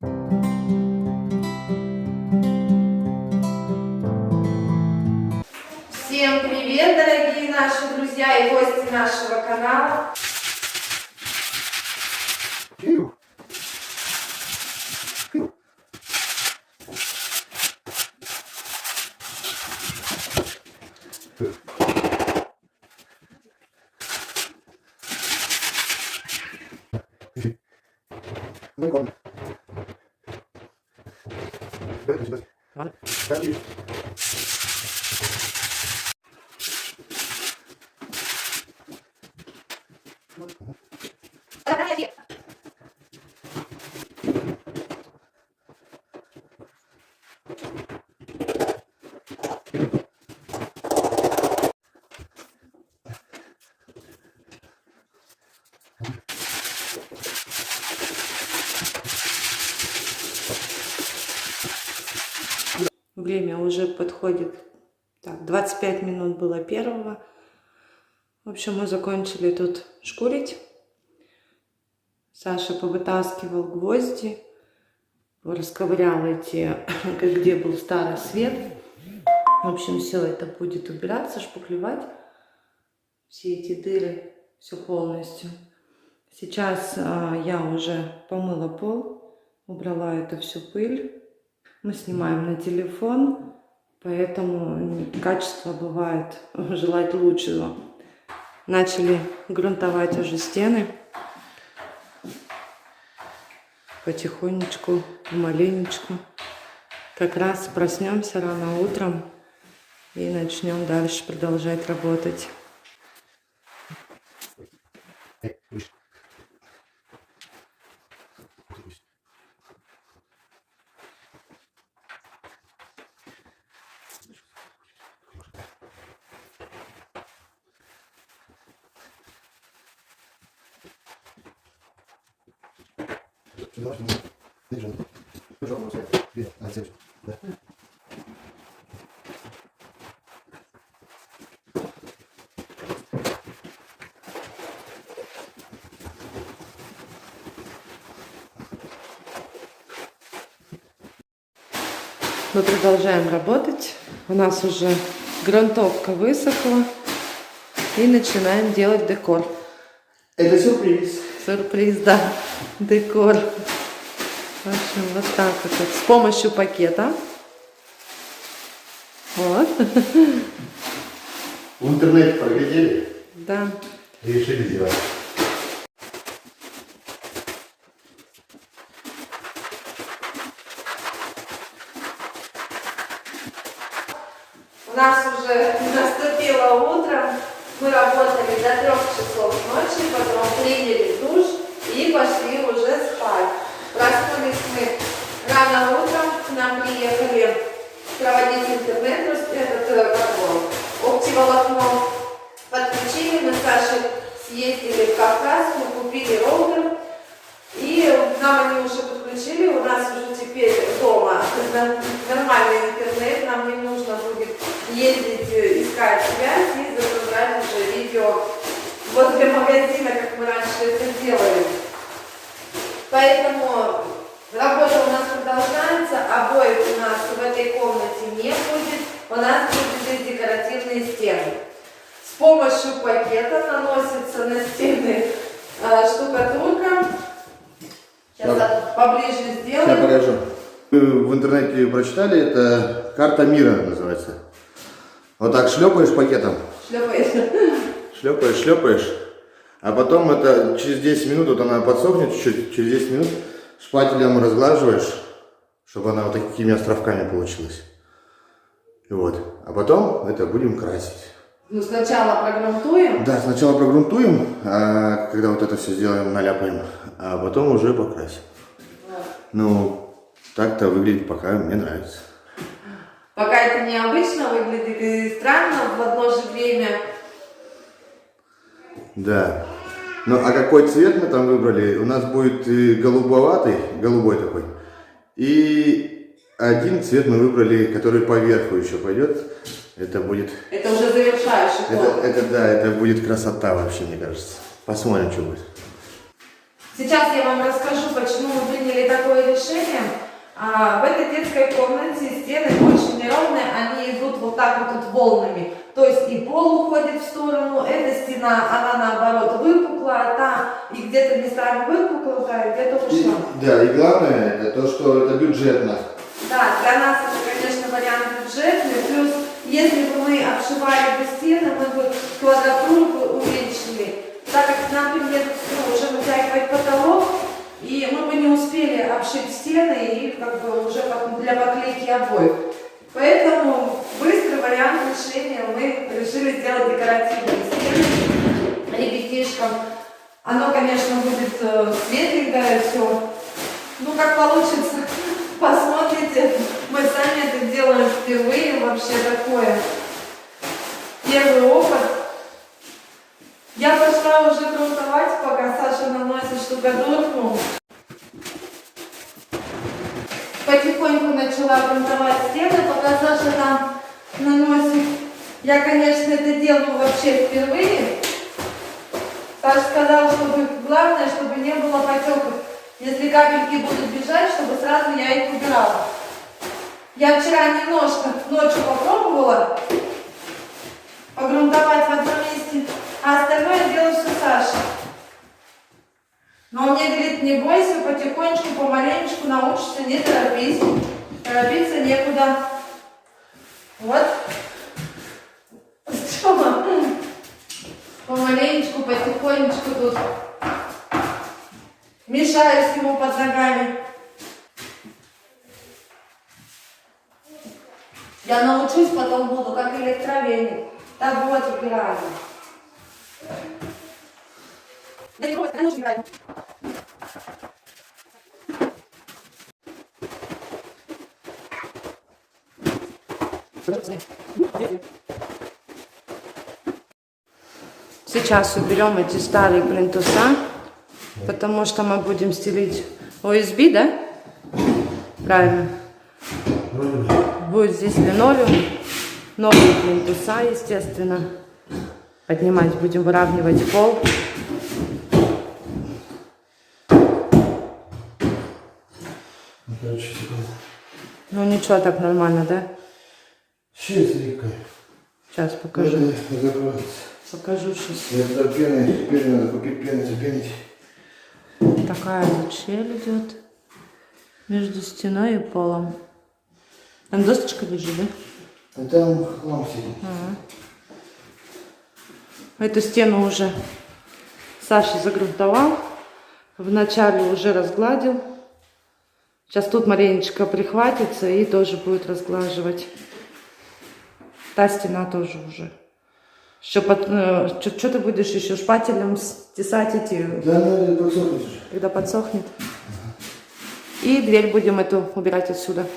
Всем привет, дорогие наши друзья и гости нашего канала. Время уже подходит. Так, 25 минут было первого. В общем, мы закончили тут шкурить. Саша повытаскивал гвозди, расковырял эти, где был старый свет. В общем, все это будет убираться, шпаклевать. Все эти дыры, все полностью. Сейчас я уже помыла пол, убрала эту всю пыль. Мы снимаем на телефон, поэтому качество бывает желать лучшего. Начали грунтовать уже стены. Потихонечку, помаленечку. Как раз проснемся рано утром и начнем дальше продолжать работать. Мы продолжаем работать. У нас уже грунтовка высохла. И начинаем делать декор. Это сюрприз. Сюрприз, да. Декор. В общем, вот так вот. С помощью пакета. Вот. В интернете проглядели? Да. И решили сделать. У нас уже наступило утро. Мы работали до 3 часов ночи, потом приняли душ и пошли уже спать. Проснулись мы рано утром, к нам приехали проводить интернет, оптиволокно подключили, мы с Сашей съездили в Кавказ, мы купили роутер, и нам они уже подключили, у нас уже теперь дома нормальный интернет, нам не нужно будет ездить, искать связь и загружать уже видео возле магазина, как мы раньше это делали. Поэтому работа у нас продолжается, обоев у нас в этой комнате не будет, у нас будут здесь декоративные стены. С помощью пакета наносится на стены штукатурка. Сейчас поближе сделаем. Сейчас покажу. В интернете прочитали, это карта мира называется. Вот так шлепаешь пакетом. Шлепаешь. А потом это через 10 минут, вот она подсохнет чуть-чуть, через 10 минут шпателем разглаживаешь, чтобы она вот такими островками получилась. И вот. А потом это будем красить. Ну, сначала прогрунтуем. Да, сначала прогрунтуем, а когда вот это все сделаем, наляпаем, а потом уже покрасим. Вот. Ну, так-то выглядит пока мне нравится. Пока это необычно выглядит и странно в одно же время. Да. Ну, а какой цвет мы там выбрали? У нас будет голубоватый, голубой такой. И один цвет мы выбрали, который поверху еще пойдет. Это будет... Это уже завершающий ход. Это будет красота вообще, мне кажется. Посмотрим, что будет. Сейчас я вам расскажу, почему мы приняли такое решение. В этой детской комнате стены очень неровные, они идут вот так вот тут волнами. То есть и пол уходит в сторону, эта стена, она наоборот выпукла, та и где-то местами выпукла, где-то ушла. Да, и главное, это то, что это бюджетно. Да, для нас это, конечно, вариант бюджетный. Плюс, если бы мы обшивали бы стены, мы бы квадратуру уменьшили. Так как нам придется уже натягивать потолок, и мы бы не успели обшить стены и как бы уже для поклейки обоев. Поэтому быстрый вариант решения мы решили сделать декоративные стены ребятишкам. Оно, конечно, будет светленькое все. Ну, как получится, посмотрите. Мы сами это делаем впервые, вообще такое. Первый опыт. Я пошла уже грунтовать, пока Саша наносит штукатурку. Потихоньку начала грунтовать стены, пока Саша там наносит. Я, конечно, это делаю вообще впервые. Саша сказал, чтобы главное, чтобы не было потеков. Если капельки будут бежать, чтобы сразу я их убирала. Я вчера немножко ночью попробовала погрунтовать в одном месте, а остальное делает все Саша. Но он мне говорит, не бойся, потихонечку, помаленечку научишься, не торопись. Торопиться некуда. Вот. Что? Помаленечку, потихонечку тут. Мешаюсь ему под ногами. Я научусь, потом буду как электровеник. Так вот, убираю. Да не просто, она убираю. Сейчас уберем эти старые плинтуса, потому что мы будем стелить ОСБ, да? Правильно. Будет здесь линолеум, новые плинтуса, естественно. Поднимать будем, выравнивать пол. Ну ничего, так нормально, да? Сейчас покажу. Покажу сейчас. Надо пены, надо купить пену, запенить. Такая вот щель идет между стеной и полом. Там досточка лежит, да? А там хлам сидит. Эту стену уже Саша загрунтовал. Вначале уже разгладил. Сейчас тут маленечко прихватится и тоже будет разглаживать. Та стена тоже уже. Что ты будешь еще шпателем стесать эти? Да, надо подсохнуть уже. Когда подсохнет. И дверь будем эту убирать отсюда.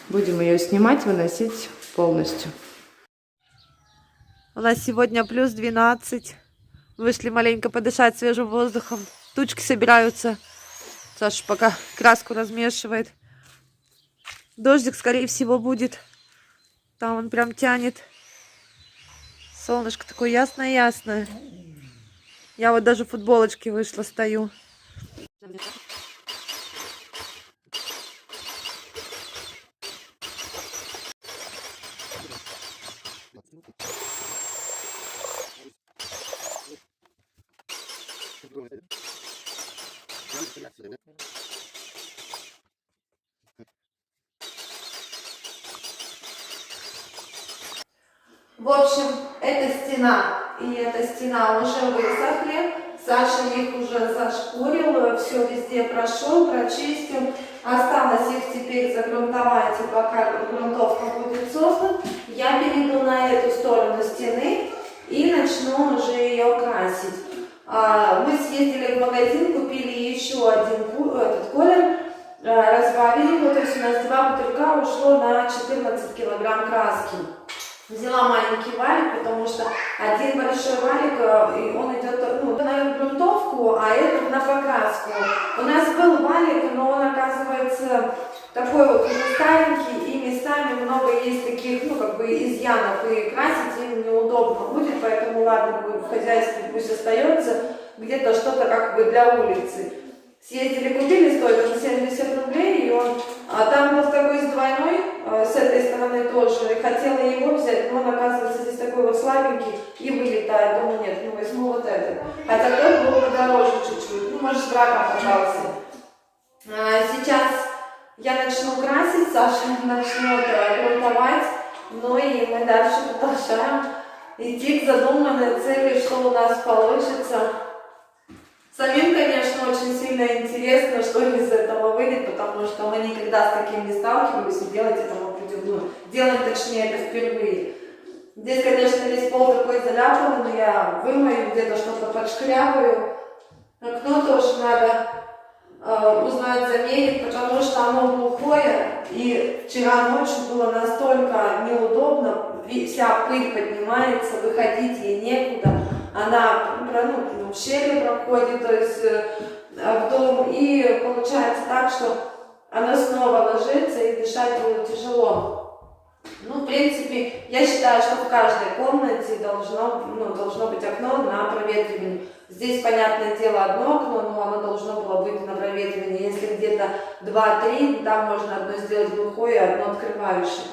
Будем ее снимать, выносить полностью. У нас сегодня плюс 12. Вышли маленько подышать свежим воздухом. Тучки собираются. Саша пока краску размешивает. Дождик, скорее всего, будет. Там он прям тянет. Солнышко такое ясное-ясное. Я вот даже в футболочке вышла, стою. В общем, эта стена и эта стена уже высохли. Саша их уже зашкурил, все везде прошел, прочистил. Осталось их теперь загрунтовать, и пока грунтовка будет создана, я перейду на эту сторону стены и начну уже ее красить. Мы съездили в магазин, купили еще один колер, разбавили его, то есть у нас 2 бутылька ушло на 14 килограмм краски. Взяла маленький валик, потому что один большой валик, и он идет на грунтовку, а этот на покраску. У нас был валик, но он оказывается такой вот уже старенький, и местами много есть таких, изъянов, и красить им неудобно будет, поэтому ладно, в хозяйстве пусть остается. где-то что-то как бы для улицы. Съездили, купили, стоит он 70 рублей, и он там был такой с двойной, с этой стороны тоже, и хотела его взять, но он, оказывается, здесь такой вот слабенький и вылетает. Думаю, нет, ну возьму вот этот. Хотя тот был подороже чуть-чуть, ну, может, с браком попался. Сейчас я начну красить, Саша начнет грунтовать, ну и мы дальше продолжаем идти к задуманной цели, что у нас получится. Самим, конечно, очень сильно интересно, что из этого выйдет, потому что мы никогда с таким не сталкивались, и делать это мы будем, делать точнее это впервые. Здесь, конечно, весь пол такой заляпанный, но я вымою, где-то что-то подшкрябаю. Окно тоже надо узнать, замерить, потому что оно глухое, и вчера ночью было настолько неудобно, вся пыль поднимается, выходить ей некуда. Она в щели проходит, то есть в дом, и получается так, что она снова ложится, и дышать было тяжело. Ну, в принципе, я считаю, что в каждой комнате должно быть окно на проветривание. Здесь, понятное дело, одно окно, но оно должно было быть на проветривание. Если где-то 2-3, там можно одно сделать глухое, одно открывающее.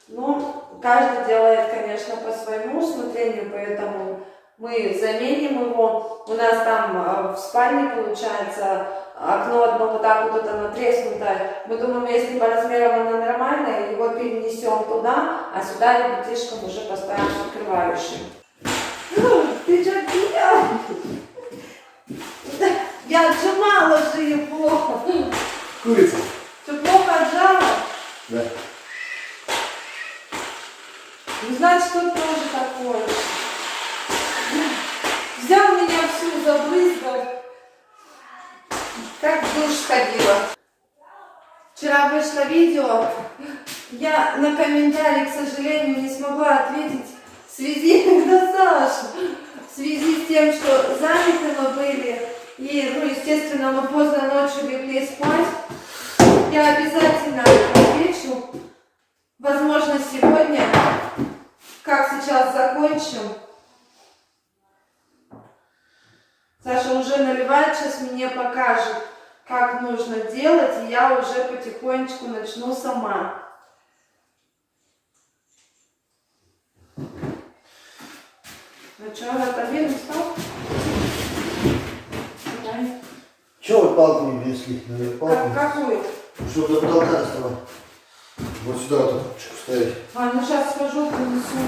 Ну, каждый делает, конечно, по своему усмотрению, поэтому мы заменим его. У нас там в спальне получается окно одно вот так вот, оно треснутое. Мы думаем, если по размерам оно нормальное, его перенесем туда, а сюда ребятишкам уже поставим открывающим. Ты что делаешь? Я отжимала же его. Курица. Что, плохо отжала? Да. Ну, значит, что тоже такое. Взял меня всю, забрызгал. Как в душ сходила. Вчера вышло видео. Я на комментарий, к сожалению, не смогла ответить в связи, в связи с тем, что заняты мы были. И, естественно, мы поздно ночью легли спать. Я обязательно отвечу. Возможно, сегодня, как сейчас закончим. Саша уже наливает, сейчас мне покажет, как нужно делать, и я уже потихонечку начну сама. Ну что, отодвинуть стол? Давай. Чего вы палку не принесли? Какую? Чтобы до потолка доставать. Вот сюда вот эту ручку ставить. Ну сейчас схожу, принесу.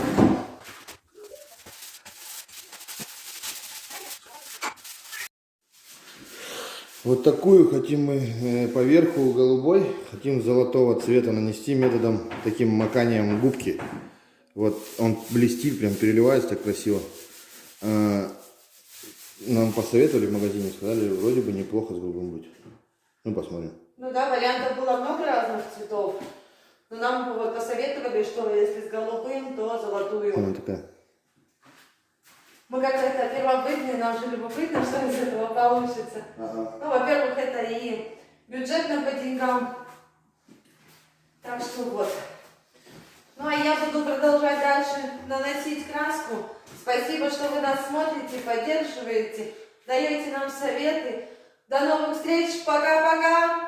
Вот такую хотим мы поверху голубой, хотим золотого цвета нанести методом таким маканием губки. Вот он блестит, прям переливается так красиво. Нам посоветовали в магазине, сказали, вроде бы неплохо с голубым будет. Ну, посмотрим. Ну да, вариантов было много разных цветов. Но нам вот посоветовали, что если с голубым, то золотую. Она такая. Мы как-то первобытные, нам же любопытно, что из этого получится. Ага. Ну, во-первых, это и бюджетно по деньгам. Так что вот. Ну, а я буду продолжать дальше наносить краску. Спасибо, что вы нас смотрите, поддерживаете, даете нам советы. До новых встреч. Пока-пока.